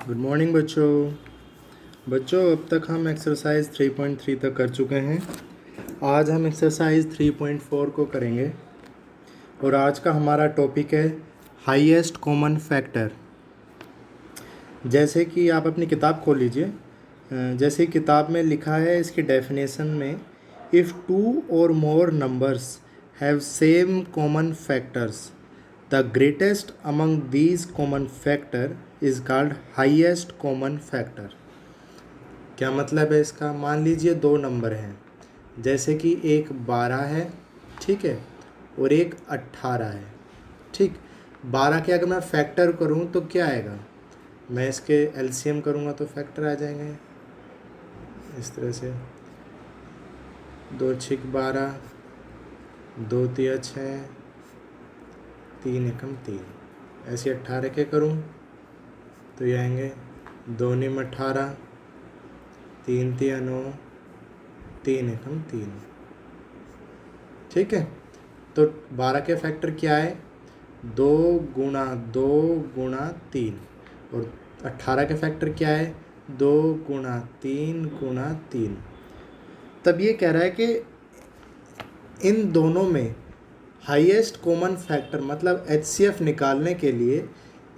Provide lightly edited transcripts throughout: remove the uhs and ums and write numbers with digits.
Good morning बच्चों अब तक हम एक्सरसाइज 3.3 तक कर चुके हैं। आज हम एक्सरसाइज 3.4 को करेंगे और आज का हमारा टॉपिक है हाईएस्ट कॉमन फैक्टर। जैसे कि आप अपनी किताब खोल लीजिए। जैसे किताब में लिखा है इसकी डेफिनेशन में, इफ़ टू और मोर numbers have same common factors the greatest among these common factor is called highest common factor. क्या मतलब है इसका? मान लीजिए दो नंबर हैं, जैसे कि एक 12 है, ठीक है, और एक 18 है। ठीक, 12 के अगर मैं फैक्टर करूं तो क्या आएगा? मैं इसके एलसीएम करूंगा तो फैक्टर आ जाएंगे इस तरह से, 2 छिक 12, 2 तिया 6, 3 एकम 3। ऐसे 18 के करूं तो ये आएंगे 2 निम 18, 3 तिया 9, 3 एकम 3। ठीक है, तो 12 के फैक्टर क्या है? 2 गुणा 2 गुणा 3, और 18 के फैक्टर क्या है? 2 गुणा 3 गुणा 3। तब ये कह रहा है कि इन दोनों में हाईएस्ट कॉमन फैक्टर मतलब एचसीएफ निकालने के लिए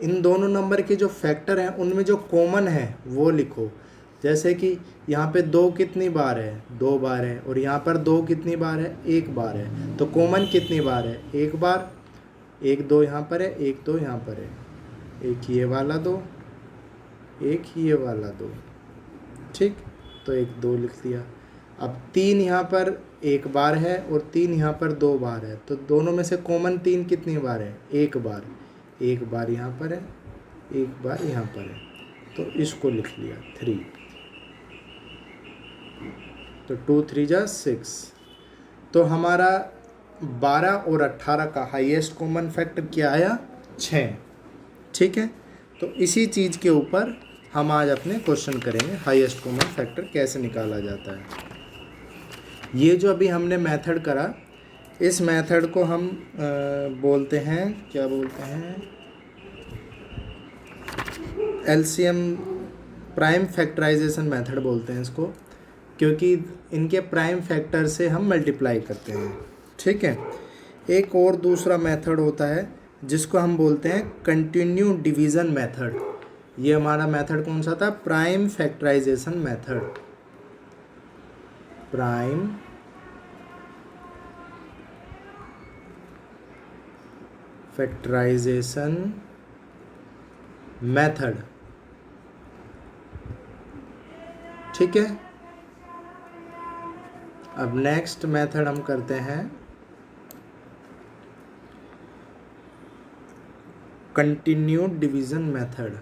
इन दोनों नंबर के जो फैक्टर हैं उनमें जो कॉमन है वो लिखो। जैसे कि यहाँ पे 2 कितनी बार है? 2 बार है, और यहाँ पर 2 कितनी बार है? 1 बार है। तो कॉमन कितनी बार है? 1 बार। 1 2 यहाँ पर है, 1 2 यहाँ पर है, एक ये वाला 2, एक ये वाला 2। ठीक, तो 1 2 लिख दिया। अब 3 यहाँ पर 1 बार है और 3 यहाँ पर 2 बार है, तो दोनों में से कॉमन 3 कितनी बार है? 1 बार। 1 बार यहाँ पर है, 1 बार यहाँ पर है, तो इसको लिख लिया 3। तो 2 3 जा 6। तो हमारा 12 और 18 का हाईएस्ट कॉमन फैक्टर क्या आया? 6। ठीक है, तो इसी चीज़ के ऊपर हम आज अपने क्वेश्चन करेंगे, हाईएस्ट कॉमन फैक्टर कैसे निकाला जाता है। ये जो अभी हमने मेथड करा, इस मेथड को हम बोलते हैं, क्या बोलते हैं? एलसीएम प्राइम फैक्टराइजेशन मेथड बोलते हैं इसको, क्योंकि इनके प्राइम फैक्टर से हम मल्टीप्लाई करते हैं। ठीक है, एक और दूसरा मेथड होता है जिसको हम बोलते हैं कंटिन्यू डिवीज़न मेथड। ये हमारा मेथड कौन सा था? Prime factorization method. Prime factorization method. ठीक है, अब नेक्स्ट मेथड हम करते हैं continued division method.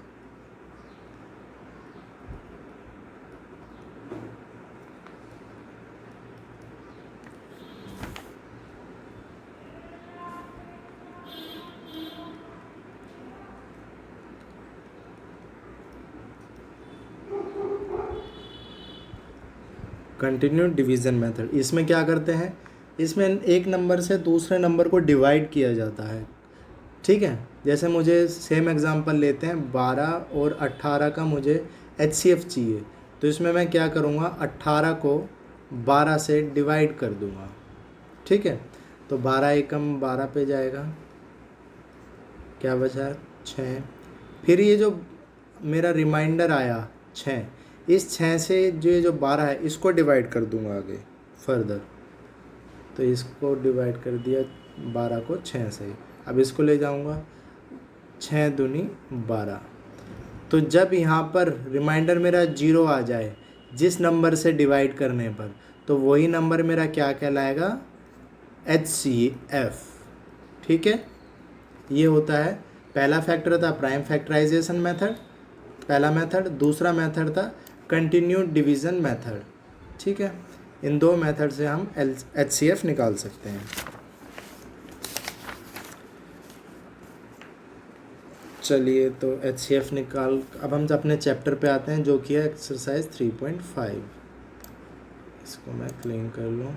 Continued division method, इसमें क्या करते हैं? इसमें एक नंबर से दूसरे नंबर को डिवाइड किया जाता है। ठीक है, जैसे मुझे सेम एग्जांपल लेते हैं, 12 और 18 का मुझे एचसीएफ चाहिए, तो इसमें मैं क्या करूँगा? 18 को 12 से डिवाइड कर दूँगा। ठीक है, तो 12 एकम 12 पे जाएगा, क्या बचा? 6। फिर ये जो मेरा रिमाइंडर आया 6, इस 6 से जो ये जो 12 है इसको डिवाइड कर दूंगा आगे फर्दर, तो इसको डिवाइड कर दिया 12 को 6 से। अब इसको ले जाऊंगा, 6 दूनी 12। तो जब यहाँ पर रिमाइंडर मेरा 0 आ जाए जिस नंबर से डिवाइड करने पर, तो वही नंबर मेरा क्या कहलाएगा? एचसीएफ। ठीक है, ये होता है पहला फैक्टर था प्राइम फैक्टराइजेशन मेथड, पहला मेथड। दूसरा मेथड था कंटिन्यूड डिवीज़न मेथड। ठीक है, इन दो मेथड से हम एचसीएफ निकाल सकते हैं। चलिए, तो एचसीएफ निकाल, अब हम अपने चैप्टर पे आते हैं जो कि है एक्सरसाइज 3.5। इसको मैं क्लीन कर लूँ।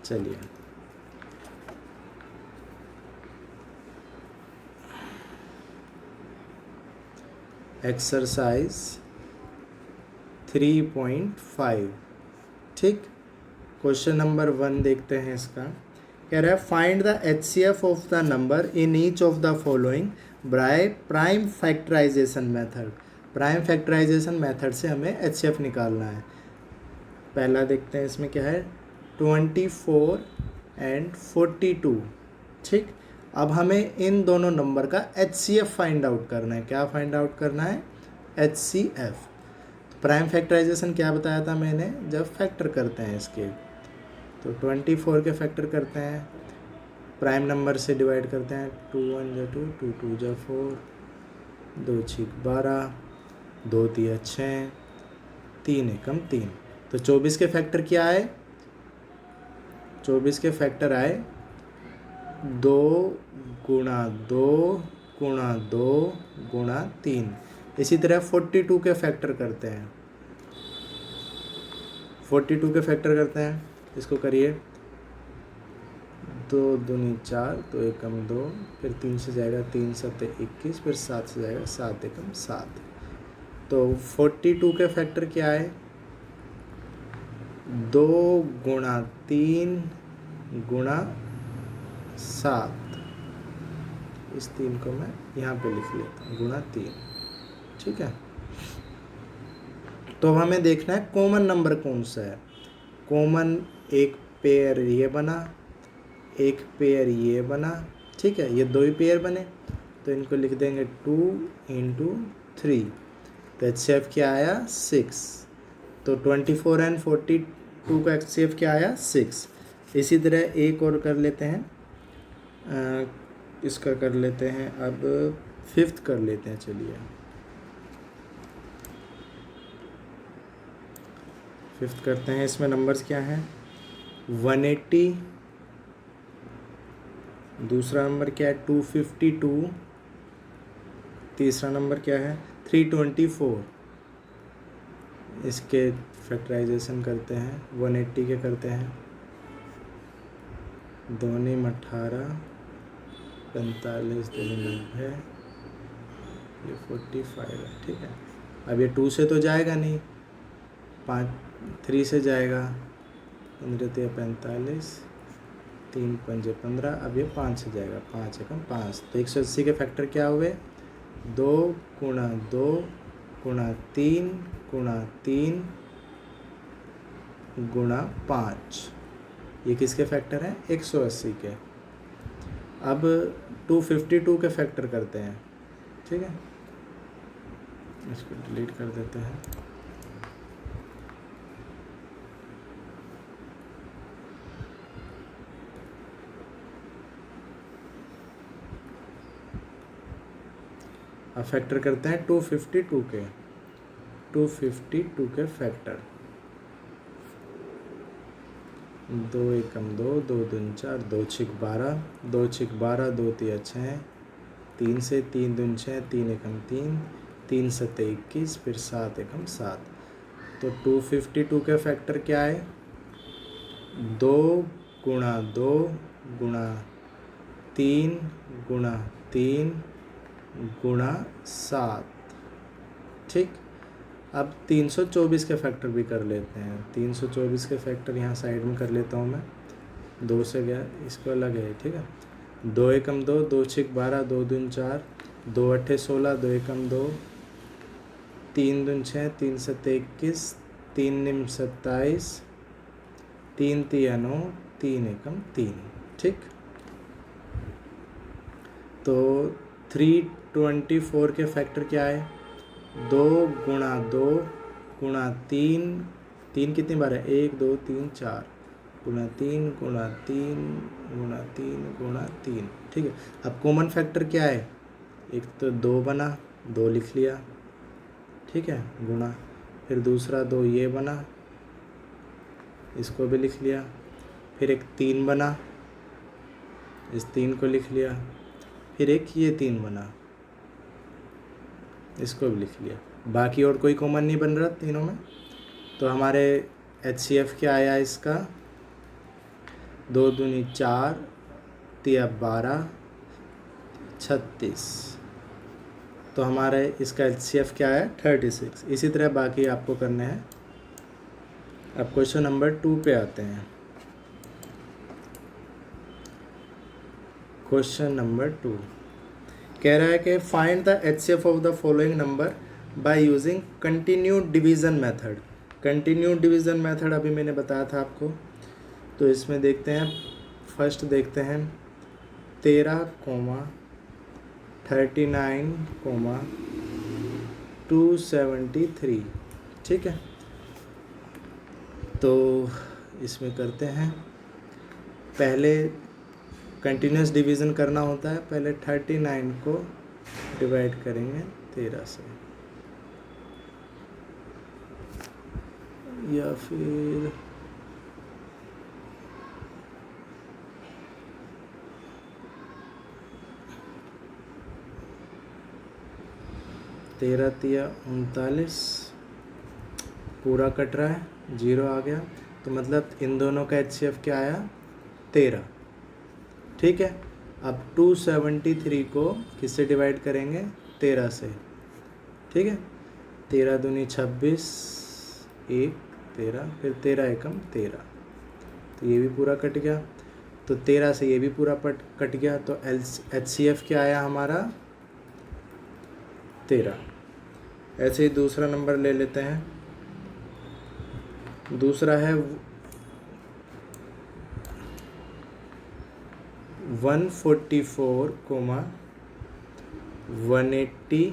चलिए, एक्सरसाइज 3.5। ठीक, क्वेश्चन नंबर 1 देखते हैं इसका। कह रहा है find the HCF of the number in each of the following by prime factorization method. Prime factorization method से हमें HCF निकालना है। पहला देखते हैं इसमें क्या है, 24 एंड 42। ठीक, अब हमें इन दोनों नंबर का HCF फाइंड आउट करना है। क्या फाइंड आउट करना है, HCF। तो प्राइम फैक्टराइजेशन क्या बताया था मैंने, जब फैक्टर करते हैं इसके, तो 24 के फैक्टर करते हैं, प्राइम नंबर से डिवाइड करते हैं, 2 1 जा 2, 2 2 जा 4, 2 6 12, 2 3 6, 3 एकम 3। तो 24 के फैक्टर क्या आए, 24 के फैक्टर आए 2 गुणा 2 गुणा 2 गुणा 3। इसी तरह 42 के फैक्टर करते हैं, 42 के फैक्टर करते हैं, इसको करिए, 2 दूनी 4, 2 एकम 2, फिर 3 से जाएगा 3 7 21, फिर 7 से जाएगा 7 एकम 7। तो 42 के फैक्टर क्या है, 2 गुणा 3 गुणा 7। इस 3 को मैं यहाँ पे लिख लेता हूँ, गुणा 3। ठीक है, तो अब हमें देखना है कॉमन नंबर कौन सा है। कॉमन एक पेयर ये बना, एक पेयर ये बना। ठीक है, ये 2 ही पेयर बने, तो इनको लिख देंगे 2 × 3। तो HCF क्या आया, 6। तो 24 एंड 42 का HCF क्या आया, 6। इसी तरह एक और कर लेते हैं, इसका कर लेते हैं, अब 5th कर लेते हैं। चलिए 5th करते हैं। इसमें नंबर्स क्या हैं, 180, दूसरा नंबर क्या है 252, तीसरा नंबर क्या है 324। इसके फैक्टराइजेशन करते हैं, 180 के करते हैं, 2 × 18, 45 2 × 90, ये 45 है। ठीक है, अब ये 2 से तो जाएगा नहीं, 3 से जाएगा, 15 45, 3 5 15, अब ये 5 से जाएगा, 5 एकम 5। तो 180 के फैक्टर क्या हुए, 2 गुणा 2 गुणा 3 गुणा 3 गुणा 5। ये किसके फैक्टर हैं, 180 के। अब 252 के फैक्टर करते हैं। ठीक है, इसको डिलीट कर देते हैं। अब फैक्टर करते हैं 252 के, 252 के फैक्टर, 2 एकम 2, 2 दूनी 4, 2 6 12, 2 6 12, 2 3 6, 3 से 3 दूनी 6, 3 एकम 3, 3 7 21, फिर 7 एकम 7। तो 252 के फैक्टर क्या है, 2 गुणा 2 गुणा 3 गुणा 3 गुणा 7। ठीक, अब 324 के फैक्टर भी कर लेते हैं। 324 के फैक्टर यहाँ साइड में कर लेता हूँ मैं, 2 से गया, इसको अलग है। ठीक है, 2 एकम 2, 2 6 12, 2 दूनी 4, 2 8 16, 2 एकम 2, 3 दूनी 6, 3 7 21, 3 9 27, 3 3 9, 3 एकम 3। ठीक, तो 324 के फैक्टर क्या है, 2 गुणा 2 गुणा 3, 3 कितनी बार है, 1 2 3 4, गुणा 3 गुणा 3 गुणा 3 गुणा 3। ठीक है, अब कॉमन फैक्टर क्या है, एक तो 2 बना, 2 लिख लिया। ठीक है, गुणा, फिर दूसरा 2 ये बना, इसको भी लिख लिया, फिर एक 3 बना, इस 3 को लिख लिया, फिर एक ये 3 बना, इसको भी लिख लिया। बाकी और कोई कॉमन नहीं बन रहा तीनों में। तो हमारे HCF क्या आया इसका, 2 दूनी 4, 3 12, 36। तो हमारे इसका HCF क्या है 36। इसी तरह बाकी आपको करने हैं। अब क्वेश्चन नंबर 2 पे आते हैं। क्वेश्चन नंबर 2 कह रहा है कि find the HCF of the following number by using continued division method. Continued division method अभी मैंने बताया था आपको। तो इसमें देखते हैं, फर्स्ट देखते हैं 13,39,273। ठीक है, तो इसमें करते हैं, पहले कंटिन्यूस डिवीज़न करना होता है। पहले 39 को डिवाइड करेंगे 13 से, या फिर तेरह तिया 39, पूरा कट रहा है, 0 आ गया। तो मतलब इन दोनों का HCF क्या आया 13। ठीक है, अब 273 को किससे डिवाइड करेंगे 13 से। ठीक है, 13 दूनी 26, 1 13, फिर 13 एकम 13, तो ये भी पूरा कट गया। तो 13 से ये भी पूरा कट गया। तो HCF क्या आया हमारा 13। ऐसे ही दूसरा नंबर ले लेते हैं। दूसरा है 144, 180,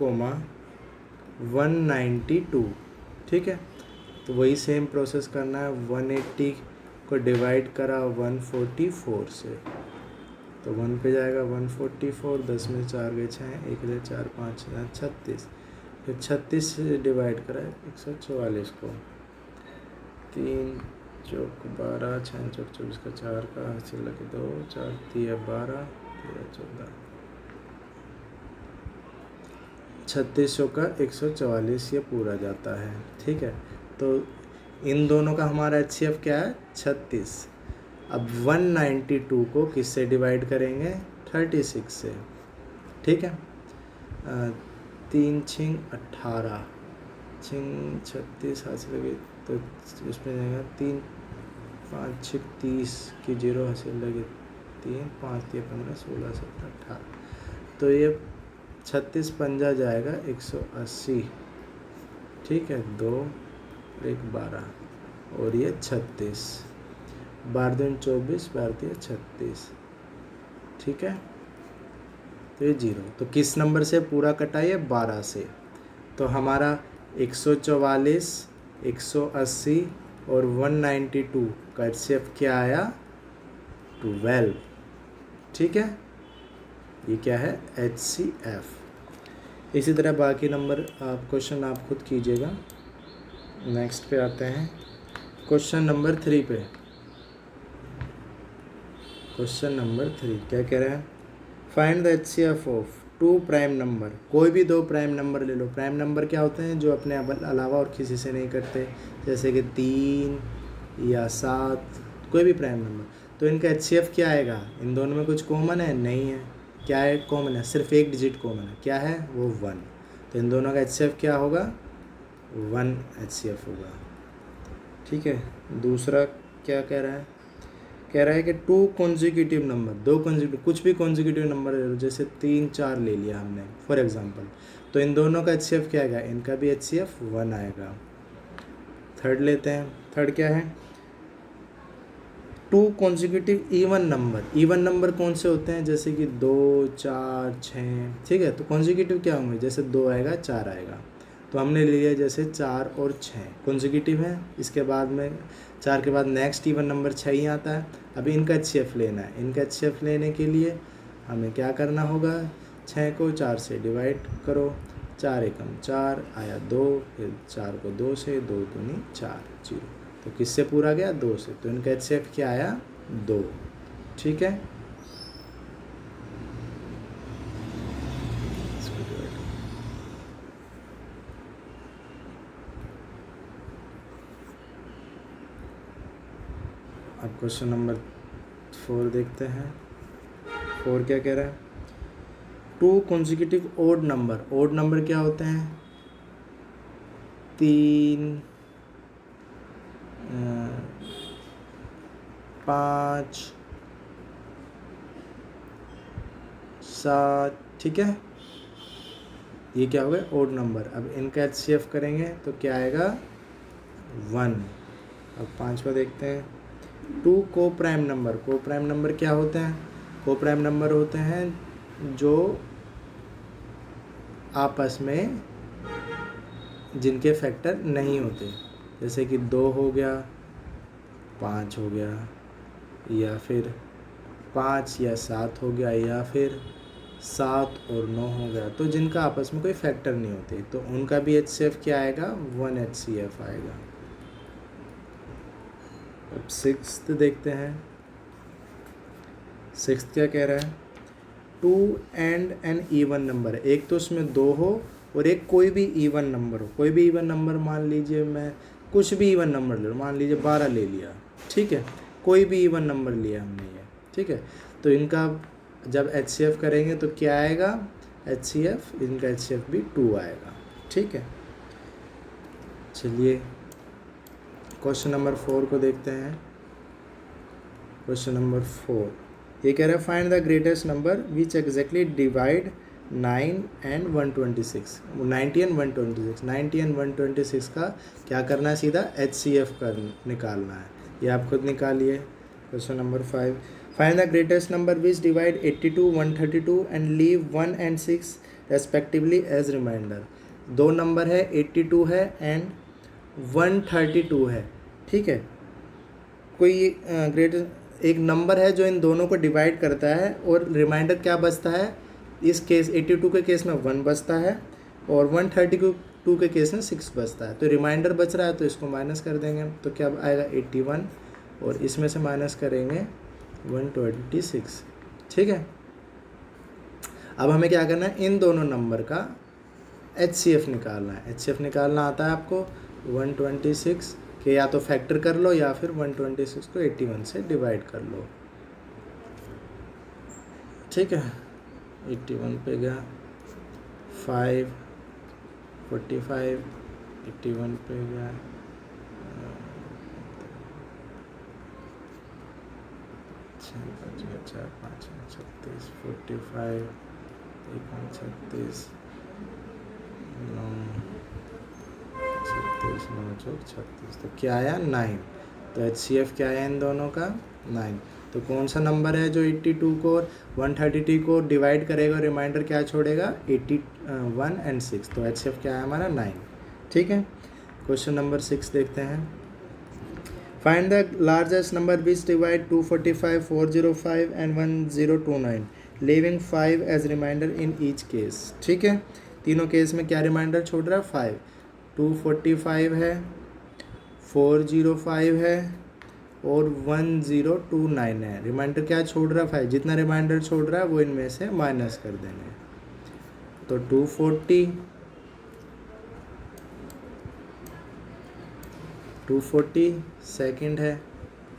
192। ठीक है, तो वही सेम प्रोसेस करना है। 180 को डिवाइड करा 144 से, तो 1 पे जाएगा 144, 10 में 4 गए 6, 1 ले 4 5 36, फिर 36 से डिवाइड करा 144 को, 3 चौक 12, 6 चौक 24 का 4 का हासिल लगे 2, 4 तिया 12, 13 14, 36 का 144 ये पूरा जाता है। ठीक है, तो इन दोनों का हमारा HCF क्या है 36। अब 192 को किससे डिवाइड करेंगे 36 से। ठीक है, 3 छिंग 18, छिंग 36 हासिल लगे, तो इसमें जाएगा 3 5 6 30 की 0 हासिल लगे 3 5 3 15 16 17 18, तो ये 36 पंजा जाएगा 180। ठीक है, 2 1 12, और ये 36, 12 दूनी 24, 12 तिया 36। ठीक है, तो ये 0, तो किस नंबर से पूरा कटा है 12 से। तो हमारा 144, 180 और 192 का HCF क्या आया 12। ठीक है, ये क्या है HCF। इसी तरह बाकी नंबर आप क्वेश्चन आप खुद कीजिएगा। नेक्स्ट पे आते हैं क्वेश्चन नंबर 3 पे। क्वेश्चन नंबर 3 क्या कह रहा है, find the HCF of 2 prime number. कोई भी 2 प्राइम नंबर ले लो। प्राइम नंबर क्या होते हैं, जो अपने अलावा और किसी से नहीं करते, जैसे कि 3 या 7, कोई भी प्राइम नंबर। तो इनका HCF क्या आएगा, इन दोनों में कुछ कॉमन है नहीं है। क्या है कॉमन है, सिर्फ एक डिजिट कॉमन है, क्या है वो 1। तो इन दोनों का HCF क्या होगा 1 HCF होगा। ठीक है, दूसरा क्या कह रहा है, कह रहा है कि 2 कॉन्जिक्यूटिव नंबर, 2 कॉन्जिक्यूटिव, कुछ भी कॉन्जिक्यूटिव नंबर ले लो, जैसे 3 4 ले लिया हमने फॉर एग्जांपल, तो इन दोनों का HCF क्या आएगा, इनका भी HCF 1 आएगा। थर्ड लेते हैं, थर्ड क्या है 2 consecutive even number. Even number कौन से होते हैं, जैसे कि 2 4 6। ठीक है, तो कॉन्जिक्यूटिव क्या होंगे, जैसे 2 आएगा 4 आएगा, तो हमने ले लिया जैसे 4 और 6 कॉन्जिक्यूटिव है। इसके बाद में 4 के बाद नेक्स्ट इवन नंबर 6 ही आता है। अभी इनका HCF लेना है। इनका HCF लेने के लिए हमें क्या करना होगा, 6 को 4 से डिवाइड करो, 4 एकम 4 आया 2, फिर 4 को 2 से, 2 दूनी 4 0, तो किससे पूरा गया 2 से। तो इनका HCF क्या आया 2। ठीक है, अब क्वेश्चन नंबर 4 देखते हैं। 4 क्या कह रहा है, टू कॉन्जिक्यूटिव ओड नंबर क्या होते हैं? 3, 5, 7, ठीक है, ये क्या हो गए? Odd number. अब इनका HCF करेंगे तो क्या आएगा? 1। अब 5वां देखते हैं, टू को प्राइम नंबर क्या होते हैं? को प्राइम नंबर होते हैं जो आपस में जिनके फैक्टर नहीं होते, जैसे कि 2 हो गया, 5 हो गया, या फिर 5 या 7 हो गया, या फिर 7 और 9 हो गया, तो जिनका आपस में कोई फैक्टर नहीं होते, तो उनका भी HCF क्या आएगा? 1 HCF आएगा। अब 6th देखते हैं। 6th क्या कह रहा है? Two and an even number, एक तो उसमें 2 हो और एक कोई भी इवन नंबर हो। कोई भी इवन नंबर, मान लीजिए मैं कुछ भी इवन नंबर ले लूँ, मान लीजिए 12 ले लिया, ठीक है, कोई भी इवन नंबर लिया हमने ये, ठीक है, तो इनका जब HCF करेंगे तो क्या आएगा? HCF, इनका HCF भी 2 आएगा, ठीक है। चलिए क्वेश्चन नंबर 4 को देखते हैं। क्वेश्चन नंबर 4 ये कह रहा है find the greatest number which exactly divide 9 and 126। 90 and 126, 90 and 126 का क्या करना है? सीधा HCF निकालना है, ये आप खुद निकालिए। Question number 5 find the greatest number which divide 82, 132 and leave 1 and 6 respectively as remainder. दो नंबर है, 82 है एंड 132 है, ठीक है। कोई ग्रेटेस्ट एक नंबर है जो इन दोनों को डिवाइड करता है और रिमाइंडर क्या बचता है? इस केस 82 के केस में 1 बचता है और 132 के केस में 6 बचता है। तो रिमाइंडर बच रहा है तो इसको माइनस कर देंगे, तो क्या आएगा? 81 और इसमें से माइनस करेंगे 126, ठीक है। अब हमें क्या करना है? इन दोनों नंबर का HCF निकालना है। HCF निकालना आता है आपको? 126 के या तो फैक्टर कर लो या फिर 126 को 81 से डिवाइड कर लो, ठीक है। 81 पे गया 5, 45, 81 पे गया 4, 5, 36, 45, 36, 9, 36, 9, 36, तो क्या आया? 9। तो HCF क्या आया इन दोनों का? 9। तो कौन सा नंबर है जो 82 को और 132 को डिवाइड करेगा? रिमाइंडर क्या छोड़ेगा? 81 and 6। तो HCF क्या है हमारा? 9, ठीक है। क्वेश्चन नंबर 6 देखते हैं। Find the largest number which divide 245, 405 and 1029 leaving 5 as remainder in each case, ठीक है। तीनों केस में क्या रिमाइंडर छोड़ रहा है? 5। 245 है, 405 है और 1029 है। रिमाइंडर क्या छोड़ रहा है? 5। जितना रिमाइंडर छोड़ रहा है वो इनमें से माइनस कर देंगे, तो 240 सेकंड है,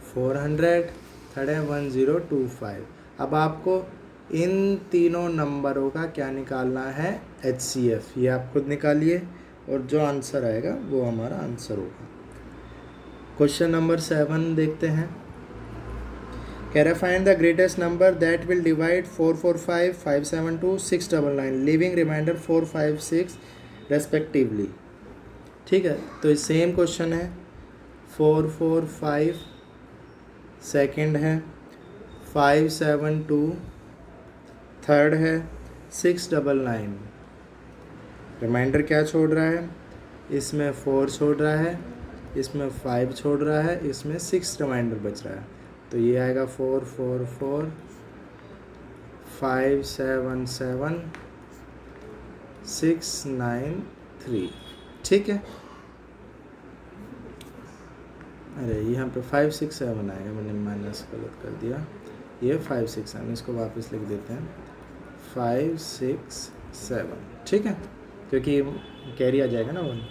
400 थर्ड है, 1025। अब आपको इन तीनों नंबरों का क्या निकालना है? HCF। ये आप खुद निकालिए और जो आंसर आएगा वो हमारा आंसर होगा। क्वेश्चन नंबर 7 देखते हैं। कह रहा है find the greatest number that will divide 445, 572, 699 leaving remainder 4, 5, 6 respectively, ठीक है। तो सेम क्वेश्चन है। 445 सेकंड है, 572 थर्ड है, 699 रिमाइंडर क्या छोड़ रहा है? इसमें 4 छोड़ रहा है, इसमें 5 छोड़ रहा है, इसमें 6 रिमाइंडर बच रहा है। तो ये आएगा 444 577 693, ठीक है। अरे यहाँ पे 567 आएगा, मैंने माइनस गलत कर दिया। ये 567, इसको वापस लिख देते हैं 567, ठीक है, क्योंकि कैरी आ जाएगा ना 1।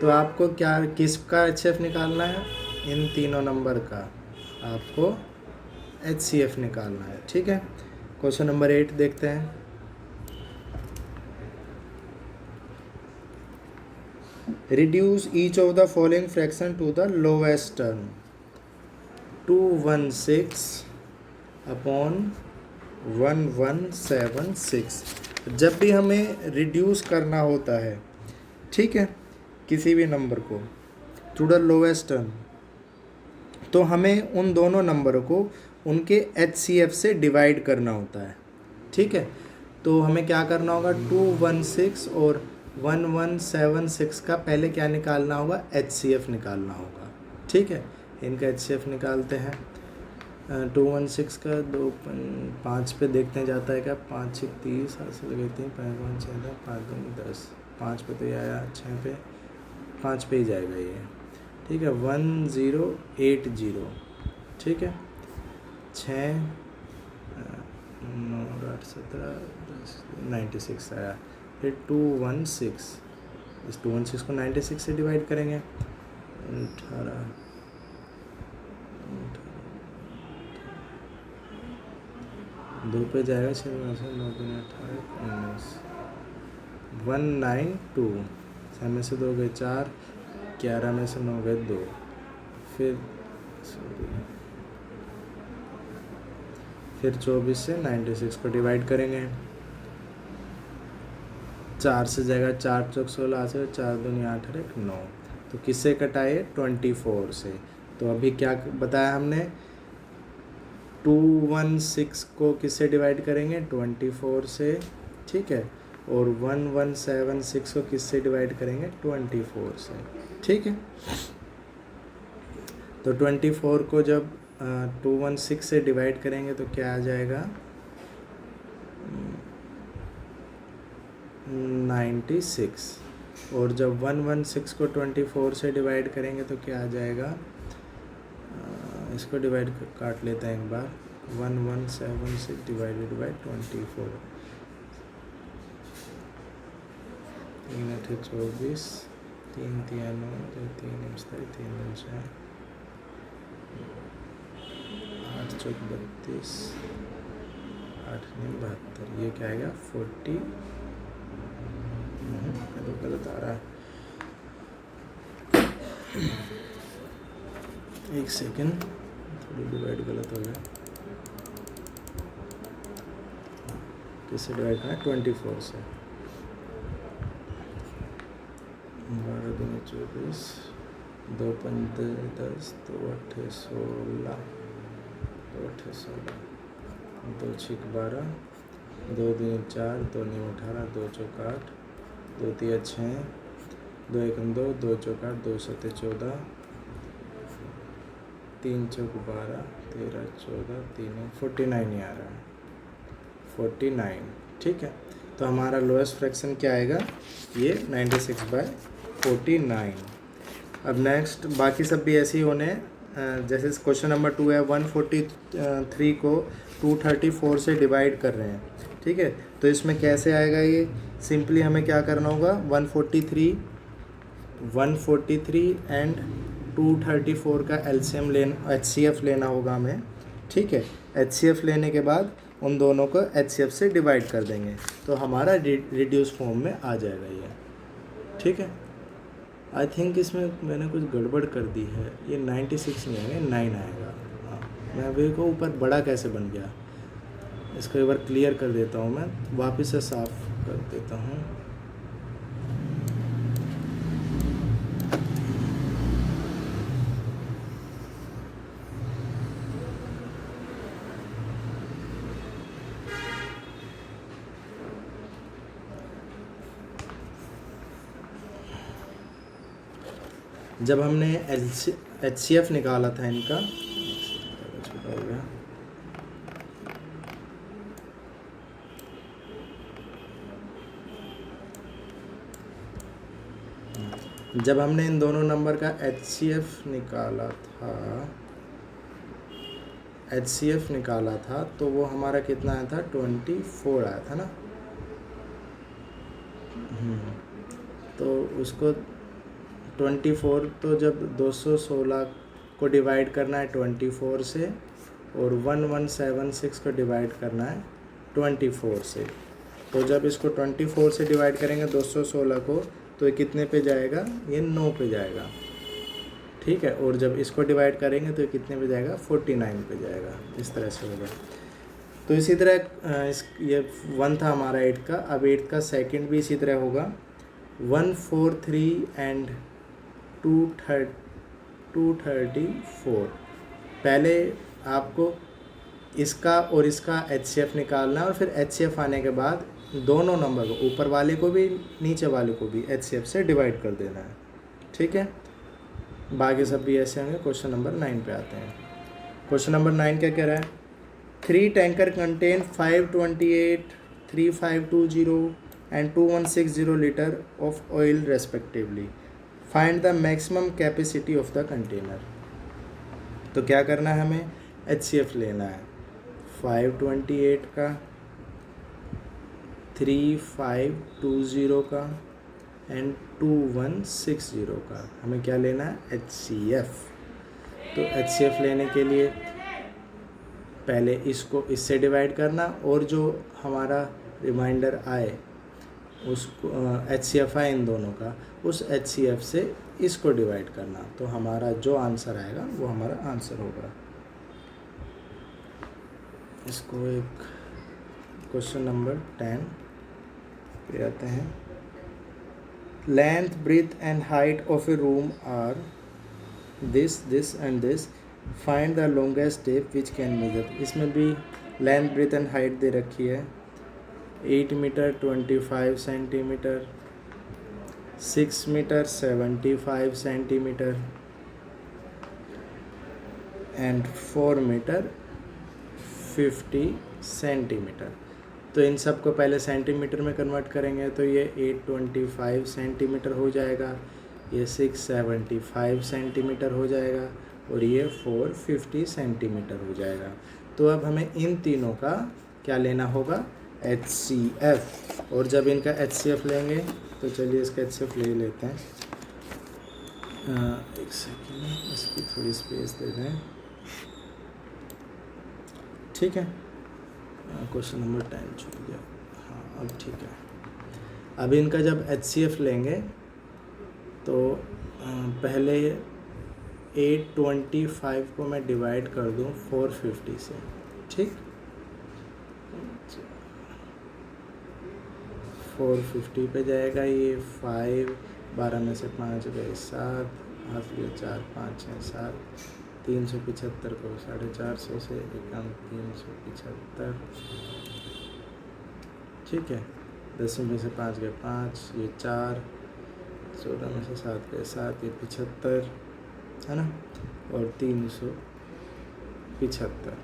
तो आपको क्या किसका HCF निकालना है? इन तीनों नंबर का आपको HCF निकालना है, ठीक है। क्वेश्चन नंबर 8 देखते हैं। Reduce each of the following fraction to the lowest term. 216 upon 1176. जब भी हमें रिड्यूस करना होता है, ठीक है, किसी भी नंबर को टू द लोवेस्ट टर्म, तो हमें उन दोनों नंबरों को उनके HCF से डिवाइड करना होता है. ठीक है, तो हमें क्या करना होगा, 216 और 1176 का पहले क्या निकालना होगा, HCF निकालना होगा. ठीक है, इनका HCF निकालते हैं. 216 का 5 पे देखते हैं जाता है क्या, 5 6 30, 7 से लगे 3 5 5 6 5 2 10, 5 पे तो ये आया, 6 पे 5 पे ही जाएगा ये. ठीक है, 1080. ठीक है, 6 9 8 17 10 96 आया. फिर 216, इस 216 को 96 से डिवाइड करेंगे, 18 2 पे जाएगा, 6 9 3 18 19 192. 6 में से 2 गए 4, 11 में से 9 गए 2. फिर 24 से 96 को डिवाइड करेंगे. 4 से जाएगा, 4 चौक 16 से, 4 दूनी 8 और 1 9. तो किससे कटाए, 24 से. तो अभी क्या बताया हमने, 216 को किससे डिवाइड करेंगे, 24 से. ठीक है, और 1176 को किससे डिवाइड करेंगे, 24 से. ठीक है, तो 24 को जब 216 से डिवाइड करेंगे तो क्या आ जाएगा, 96. और जब 116 को 24 से डिवाइड करेंगे तो क्या आ जाएगा, इसको डिवाइड काट लेते हैं एक बार, 1176 डिवाइडेड बाई 24. 3 8 24, 3 3 9 3 3 3 8 चौक 32, 8 9 72. ये क्या आएगा, 40. तो गलत आ रहा है, एक सेकेंड, थोड़ी डिवाइड गलत हो गया. किससे डिवाइड करना है, 24 से. 12 दूनी 24, 2 5 10, 2 8 16, 2 8 16, 2 6 12, 2 दूनी 4, 2 9 18, 2 चौक 8, 2 3 6, 2 1 2, 2 चौक 8, 2 7 14, 3 चौक 12, 13 14, 3 49 ही आ रहा है, 49. ठीक है, तो हमारा लोएस्ट फ्रैक्शन क्या आएगा, ये 96/49. अब नेक्स्ट बाकी सब भी ऐसे ही होने हैं. जैसे क्वेश्चन नंबर 2 है, 143 को 234 से डिवाइड कर रहे हैं. ठीक है, तो इसमें कैसे आएगा, ये सिंपली हमें क्या करना होगा, 143 एंड 234 का एलसीएम HCF लेना होगा हमें. ठीक है, HCF लेने के बाद उन दोनों को HCF से डिवाइड कर देंगे तो हमारा रिड्यूस फॉर्म में आ जाएगा ये. ठीक है, आई थिंक इसमें मैंने कुछ गड़बड़ कर दी है, ये 96 नहीं आएगा, 9 आएगा. हाँ, मैं अभी को ऊपर बड़ा कैसे बन गया, इसको एक बार क्लियर कर देता हूँ, मैं वापस से साफ कर देता हूँ. जब हमने HCF निकाला था इनका, छोटा हो गया, जब हमने इन दोनों नंबर का HCF निकाला था तो वो हमारा कितना आया था, 24 आया था ना. तो उसको 24, तो जब 216 को डिवाइड करना है 24 से और 1176 को डिवाइड करना है 24 से. तो जब इसको 24 से डिवाइड करेंगे 216 को तो ये कितने पे जाएगा, ये 9 पे जाएगा, ठीक है। और जब इसको डिवाइड करेंगे तो ये कितने पे जाएगा, 49 पे जाएगा, इस तरह से होगा। तो इसी तरह ये 1 था हमारा 8 का, अब 8 का सेकंड भी इसी तरह होगा 1 4 3 एंड 234। पहले आपको इसका और इसका HCF निकालना है और फिर HCF आने के बाद दोनों नंबर को, ऊपर वाले को भी नीचे वाले को भी HCF से डिवाइड कर देना है, ठीक है। बाकी सब भी ऐसे होंगे। क्वेश्चन नंबर 9 पे आते हैं। क्वेश्चन नंबर 9 क्या कह रहा है, 3 tanker contain 528, 3520 and 2160 litre of oil respectively, find the maximum capacity of the container. तो क्या करना है, हमें HCF लेना है 528 का, 3520 का एंड 2160 का, हमें क्या लेना है, HCF। तो HCF लेने के लिए पहले इसको इससे डिवाइड करना और जो हमारा रिमाइंडर आए उसको HCF आए इन दोनों का, उस HCF से इसको डिवाइड करना। तो हमारा जो आंसर आएगा वो हमारा आंसर होगा। इसको एक क्वेश्चन नंबर 10 पे आते हैं। Length, breadth and height of a room are this this and this, find the longest tape which can measure. इसमें भी लेंथ, ब्रेथ एंड हाइट दे रखी है, 8 metre 25 centimetre, 6 metre 75 centimetre and 4 metre 50 centimetre. तो इन सब को पहले सेंटीमीटर में कन्वर्ट करेंगे तो ये 825 सेंटीमीटर हो जाएगा, ये 675 सेंटीमीटर हो जाएगा और ये 450 सेंटीमीटर हो जाएगा। तो अब हमें इन तीनों का क्या लेना होगा, HCF। और जब इनका HCF लेंगे तो चलिए इसका HCF ले लेते हैं। एक सेकेंड, इसकी थोड़ी स्पेस दे दें, ठीक है। क्वेश्चन नंबर 10 छूट गया, हाँ अब ठीक है। अब इनका जब HCF लेंगे तो पहले 825 को मैं डिवाइड कर दूं 450 से, ठीक। 450 पे जाएगा, ये 5, 12 में से 5 गए 7, 8 लिए 4, 5 6 7, 375 को 450 से कम 375, ठीक है। 10 में से 5 गए 5, ये 4, 14 में से 7 गए 7, ये 75 है ना, और 375।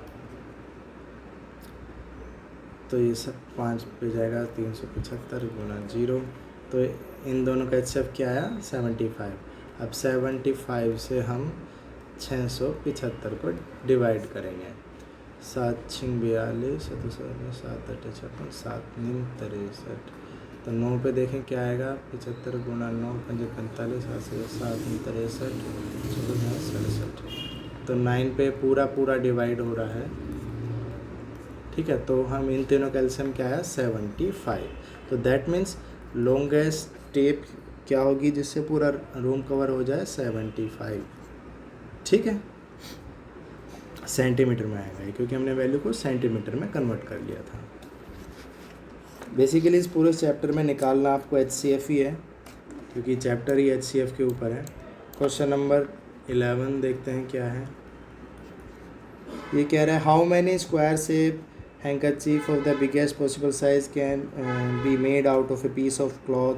तो ये सब 5 पे जाएगा, 375 गुना 0। तो इन दोनों का HCF क्या आया, 75। अब 75 से हम 675 को डिवाइड करेंगे, 7 6 42, 7 7 8 56, 7 9 63। तो 9 पे देखें क्या आएगा, 75 गुना 9 5 45, 7 7 63, 14 67। तो 9 पे पूरा डिवाइड हो रहा है, ठीक है। तो हम इन तीनों का एलसीएम क्या है, 75। तो दैट मीन्स लॉन्गेस्ट टेप क्या होगी जिससे पूरा रूम कवर हो जाए, 75, ठीक है। सेंटीमीटर में आएगा क्योंकि हमने वैल्यू को सेंटीमीटर में कन्वर्ट कर लिया था। बेसिकली इस पूरे चैप्टर में निकालना आपको HCF ही है क्योंकि चैप्टर ही HCF के ऊपर है। क्वेश्चन नंबर 11 देखते हैं क्या है। ये कह रहा है how many square shape handkerchief of the biggest possible size can be made out of a piece of cloth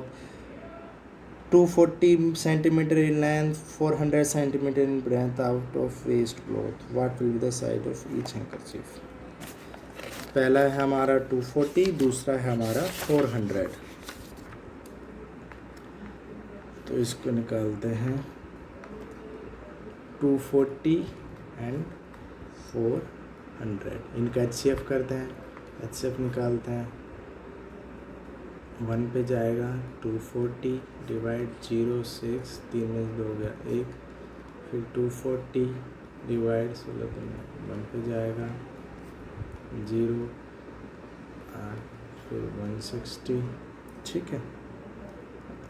240 centimeter in length, 400 centimeter in breadth out of waste cloth. What will be the size of each handkerchief? पहला है हमारा 240, दूसरा है हमारा 400। तो इसको निकालते हैं 240 एंड 400। इनका HCF करते हैं, HCF निकालते हैं। 1 पे जाएगा 240 डिवाइड 0 6, 3 में 2 हो गया 1, फिर 240 डिवाइड 16 में 1 पे जाएगा 0 8, फिर 160, ठीक है।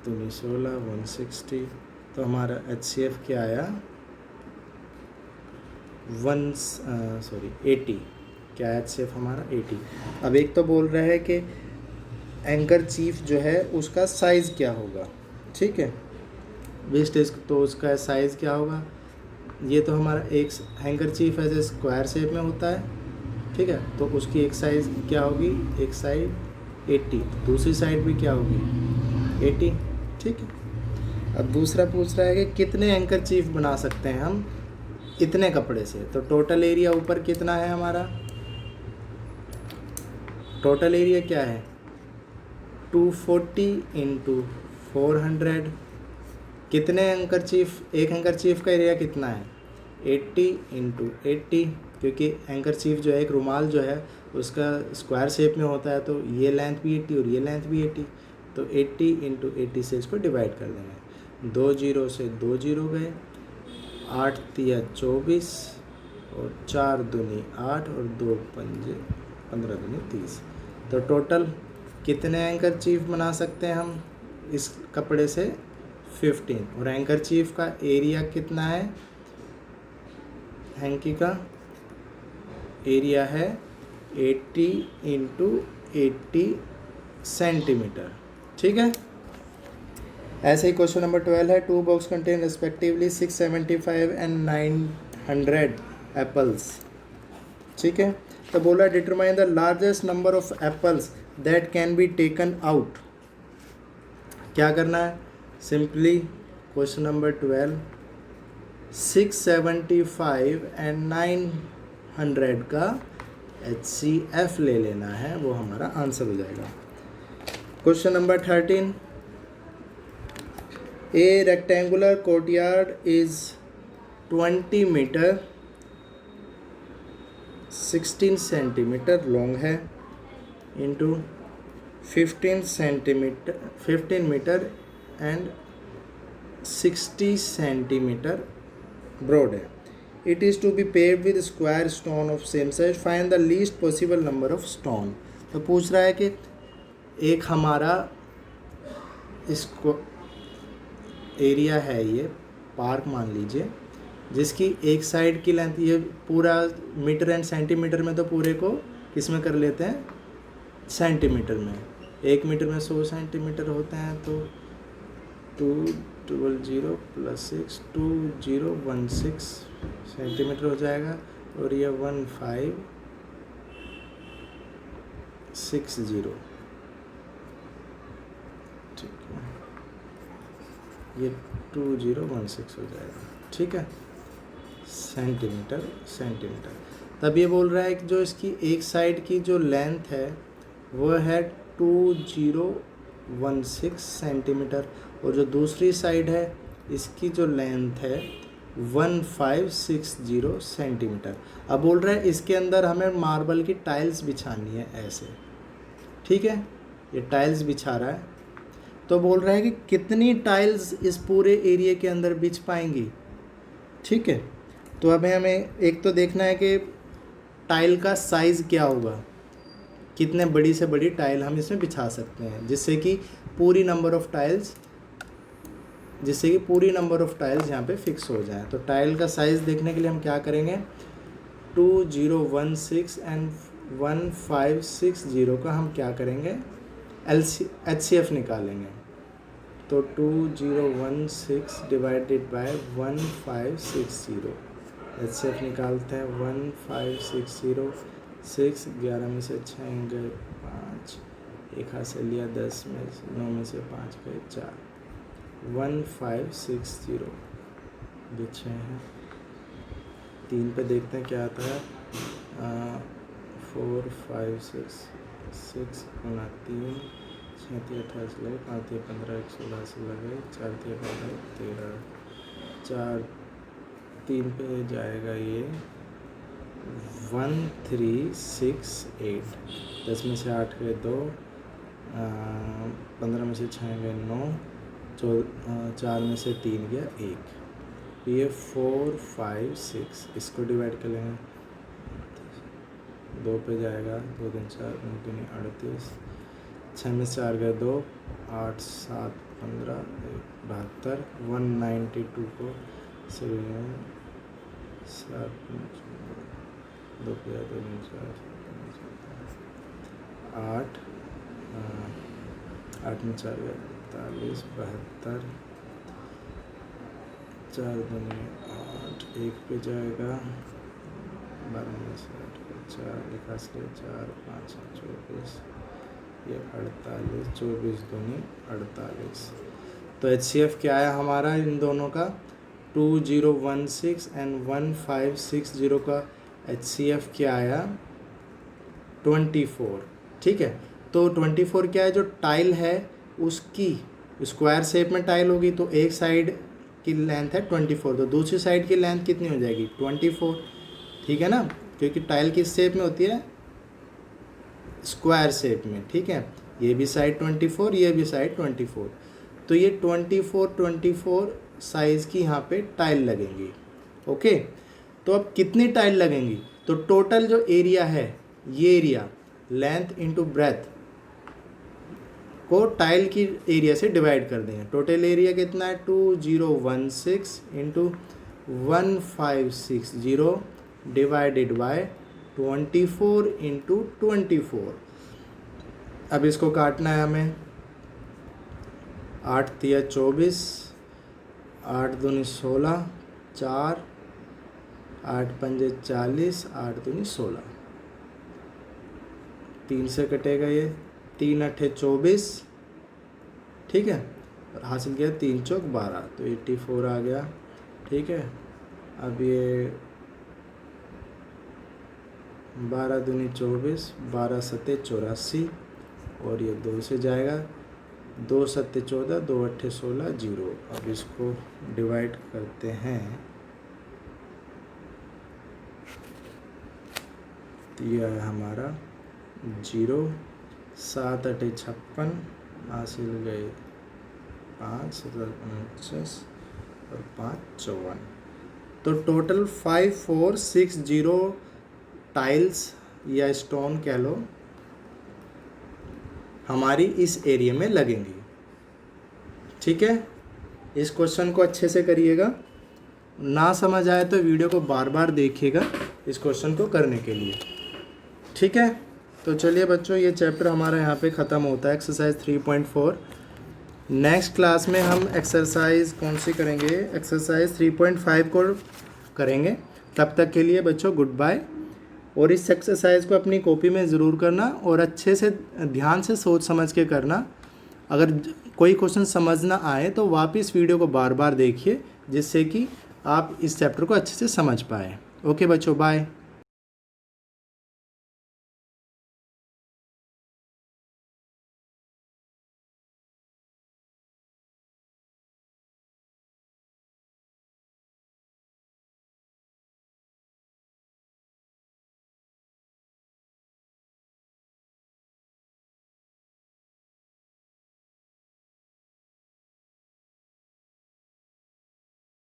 दूनी 16 160। तो हमारा HCF क्या आया 80। क्या है HCF हमारा 80। अब एक तो बोल रहा है कि एंकर चीफ जो है उसका साइज़ क्या होगा, ठीक है, वेस्टेज तो उसका साइज़ क्या होगा। ये तो हमारा एक हैंकर चीफ ऐसे स्क्वायर शेप में होता है, ठीक है, तो उसकी एक साइज़ क्या होगी, एक साइड 80, दूसरी साइड भी क्या होगी 80, ठीक है। अब दूसरा पूछ रहा है कि कितने एंकर चीफ बना सकते हैं हम इतने कपड़े से। तो टोटल एरिया ऊपर कितना है हमारा, टोटल एरिया क्या है 240 इंटू 400। कितने एंकर चीफ, एक एंकर चीफ का एरिया कितना है 80 इंटू 80, क्योंकि एंकर चीफ जो है एक रुमाल जो है उसका स्क्वायर शेप में होता है, तो ये लेंथ भी 80 और ये लेंथ भी 80, तो 80 इंटू 80 से इसको डिवाइड कर देंगे। 2 जीरो से 2 जीरो गए, 8 तिया 24 और 4 दूनी 8 और 2 पंजे 15 दूनी 30। तो टोटल कितने एंकर चीफ बना सकते हैं हम इस कपड़े से 15। और एंकर चीफ का एरिया कितना है, हैंकी का एरिया है 80 इंटू 80 सेंटीमीटर, ठीक है। ऐसे ही क्वेश्चन नंबर 12 है, 2 box contain respectively 675 and 900 apples, ठीक है। तो बोला determine the largest number of apples that can be taken out. क्या करना है, सिंपली क्वेश्चन नंबर 12 675 एंड 900 का HCF ले लेना है, वो हमारा आंसर हो जाएगा। Question number 13, a rectangular courtyard is 20 metre 16 centimetre long है into 15 metre and 60 centimetre broad है। It is to be paved with square stone of same size, find the least possible number of stone. तो पूछ रहा है कि एक हमारा इसको एरिया है, ये पार्क मान लीजिए, जिसकी एक साइड की लेंथ, ये पूरा मीटर एंड सेंटीमीटर में तो पूरे को किस में कर लेते हैं सेंटीमीटर में, 1 मीटर में 100 सेंटीमीटर होते हैं, तो 200 प्लस 6 2016 सेंटीमीटर हो जाएगा, और ये 1560, ठीक है, ये 2016 हो जाएगा, ठीक है, सेंटीमीटर। तब ये बोल रहा है कि जो इसकी एक साइड की जो लेंथ है वो है 2016 सेंटीमीटर, और जो दूसरी साइड है इसकी जो लेंथ है 1560 सेंटीमीटर। अब बोल रहा है इसके अंदर हमें मार्बल की टाइल्स बिछानी है ऐसे, ठीक है, ये टाइल्स बिछा रहा है। तो बोल रहा है कि कितनी टाइल्स इस पूरे एरिया के अंदर बिछ पाएंगी, ठीक है। तो अब हमें एक तो देखना है कि टाइल का साइज़ क्या होगा, कितने बड़ी से बड़ी टाइल हम इसमें बिछा सकते हैं जिससे कि पूरी नंबर ऑफ़ टाइल्स यहाँ पे फिक्स हो जाए। तो टाइल का साइज़ देखने के लिए हम क्या करेंगे, 2016 एंड 1560 का हम क्या करेंगे HCF निकालेंगे। तो 2016 डिवाइडेड बाय 1560, HCF निकालते हैं 1560, 6 11 में से 6 गए 5, एक हाथ से लिया 10 में 9 में से 5 गए 4, 1560 बिछे हैं। 3 पे देखते हैं क्या आता है, 4 5 6 6 गुना 3 6 3 28 लगे, 5 3 15 116 लगे, 4 3 15 13, 4 3 पे जाएगा ये 1368, 10 में से 8 गए 2, 15 में से 6 गए 9, 4 में से 3 गया 1, ये 4 5 6, इसको डिवाइड कर लेंगे, 2 पे जाएगा 2 3 4 3 38, 6 में से 4 गए 2, 8 7 15, 72, 192 को 7, 2, 8, 8 में 4, 45, 72, 4 दूनी 8, 1 पे जाएगा, 12 में 4 लिखा से 4, 5, 24, ये 48, 24 दूनी 48। तो HCF क्या है हमारा इन दोनों का? 2016 एंड 1560 का HCF क्या आया? 24। ठीक है, तो 24 क्या है? जो टाइल है उसकी स्क्वायर शेप में टाइल होगी तो एक साइड की लेंथ है 24, तो दूसरी साइड की लेंथ कितनी हो जाएगी? 24। ठीक है ना, क्योंकि टाइल किस शेप में होती है? स्क्वायर शेप में। ठीक है, ये भी साइड 24, ये भी साइड 24, तो ये 24 साइज़ की यहाँ पे टाइल लगेंगी। ओके, तो अब कितनी टाइल लगेंगी? तो टोटल जो एरिया है, ये एरिया लेंथ इंटू ब्रेथ को टाइल की एरिया से डिवाइड कर देंगे। टोटल एरिया कितना है? 2016 इंटू 1560 डिवाइडेड बाय 24 इंटू 24। अब इसको काटना है हमें। 8 तिया 24, 8 दूनी 16, 4, 8 पंजे 40, 8 दूनी 16, 3 से कटेगा ये, 3 अट्ठे 24। ठीक है, और हासिल किया 3 चौक 12, तो 84 आ गया। ठीक है, अब ये 12 दूनी 24, 12 सत्ते 84, और ये 2 से जाएगा, 2 सत्ते 14, 2 अट्ठे 16, 0। अब इसको डिवाइड करते हैं, तो यह है हमारा 0, 7 अट्ठे 56, हासिल गए 5, 49 और 5 54। तो टोटल 5460 टाइल्स या स्टोन कह लो हमारी इस एरिया में लगेंगी। ठीक है, इस क्वेश्चन को अच्छे से करिएगा, ना समझ आए तो वीडियो को बार बार देखिएगा इस क्वेश्चन को करने के लिए। ठीक है, तो चलिए बच्चों, ये चैप्टर हमारा यहाँ पे ख़त्म होता है, एक्सरसाइज 3.4। नेक्स्ट क्लास में हम एक्सरसाइज कौन सी करेंगे? एक्सरसाइज 3.5 को करेंगे। तब तक के लिए बच्चों गुड बाय, और इस एक्सरसाइज को अपनी कॉपी में ज़रूर करना और अच्छे से ध्यान से सोच समझ के करना। अगर कोई क्वेश्चन समझ ना आए तो वापस वीडियो को बार बार देखिए, जिससे कि आप इस चैप्टर को अच्छे से समझ पाएँ। ओके बच्चों, बाय।